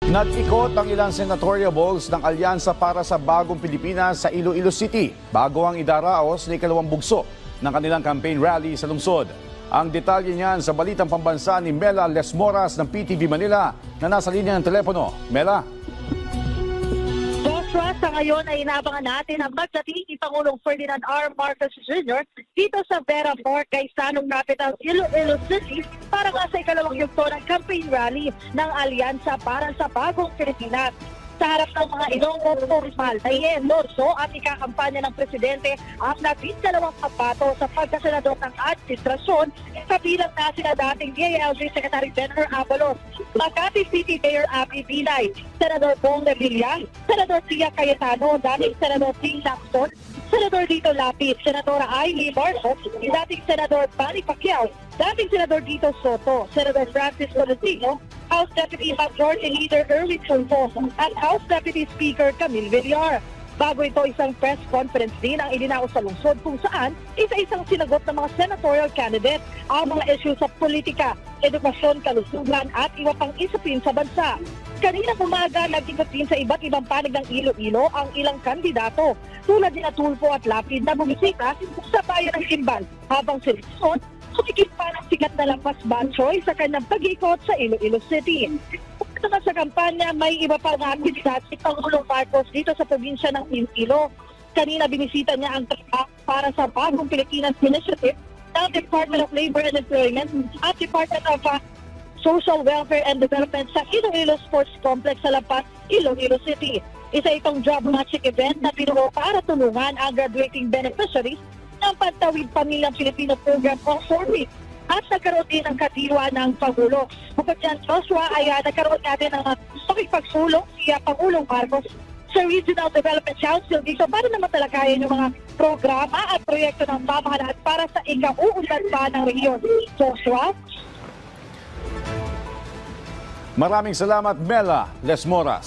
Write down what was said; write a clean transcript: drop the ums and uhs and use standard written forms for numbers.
Nag-ikot ang ilang senatorial balls ng Alyansa para sa Bagong Pilipinas sa Iloilo City bago ang idaraos na ikalawang bugso ng kanilang campaign rally sa lungsod. Ang detalye niyan sa balitang pambansa ni Mela Lesmoras ng PTV Manila na nasa linya ng telepono. Mela? Joshua, sa ngayon ay inaabangan natin ang pagdating ni Pangulong Ferdinand R. Marcos Jr. dito sa Vera Park, Kaysanong Capital, Iloilo City para nga sa ikalawang yugto ng campaign rally ng Alyansa para sa Bagong Pilipinas. Sa harap ng mga Ilonggo, formal na i-endorso at ikakampanya ng Presidente ang 12 kabato sa pagkasenador ng administrasyon, kabilang na sina dating DILG Secretary Jennifer Abalos, Makati City Mayor Abby Binay, Senador Bong Revilla, Senador Tia Cayetano, dating Senador Ting Lacson, Senador Lito Lapid, Senadora Ailey Marcos, dating Senador Manny Pacquiao, dating Senador Dito Soto, Senador Francis Tolentino, House Deputy Majority Leader Erwin Tulfo at House Deputy Speaker Camille Villar. Bago ito, isang press conference din ang ilinao sa lungsod kung saan isa-isang sinagot ng mga senatorial candidate ang mga issue sa politika, edukasyon, kalusugan at iba pang isipin sa bansa. Kaninang umaga, nag-ikot din sa iba't ibang panig ng Iloilo ang ilang kandidato tulad ni Tulfo at Lapid na bumisita sa bayan ng Imbal habang si Rizon sumikip pa ng sikat na lampas Batchoy sa kanyang pag-ikot sa Iloilo City. Pagkatapos sa kampanya, may iba pang aktividad si Pangulong Marcos dito sa probinsya ng Iloilo. Kanina binisita niya ang trabaho para sa Bagong Pilipinas Initiative ng Department of Labor and Employment at Department of Social Welfare and Development sa Iloilo Sports Complex sa Lapas, Iloilo City. Isa itong job matching event na binuo para tulungan ang graduating beneficiaries ng Pantawid Pamilyang Pilipino Program o SORPIP at nagkaroon din ng kadiwa ng Pangulo. Bukod dyan, Joshua, ay nagkaroon natin ng pakipagsulong siya Pangulong Marcos sa Regional Development Council dito para naman talakayan yung mga programa at proyekto ng pamahalaan para sa ikauunlad pa ng rehiyon. Joshua? Maraming salamat, Mela Lesmoras.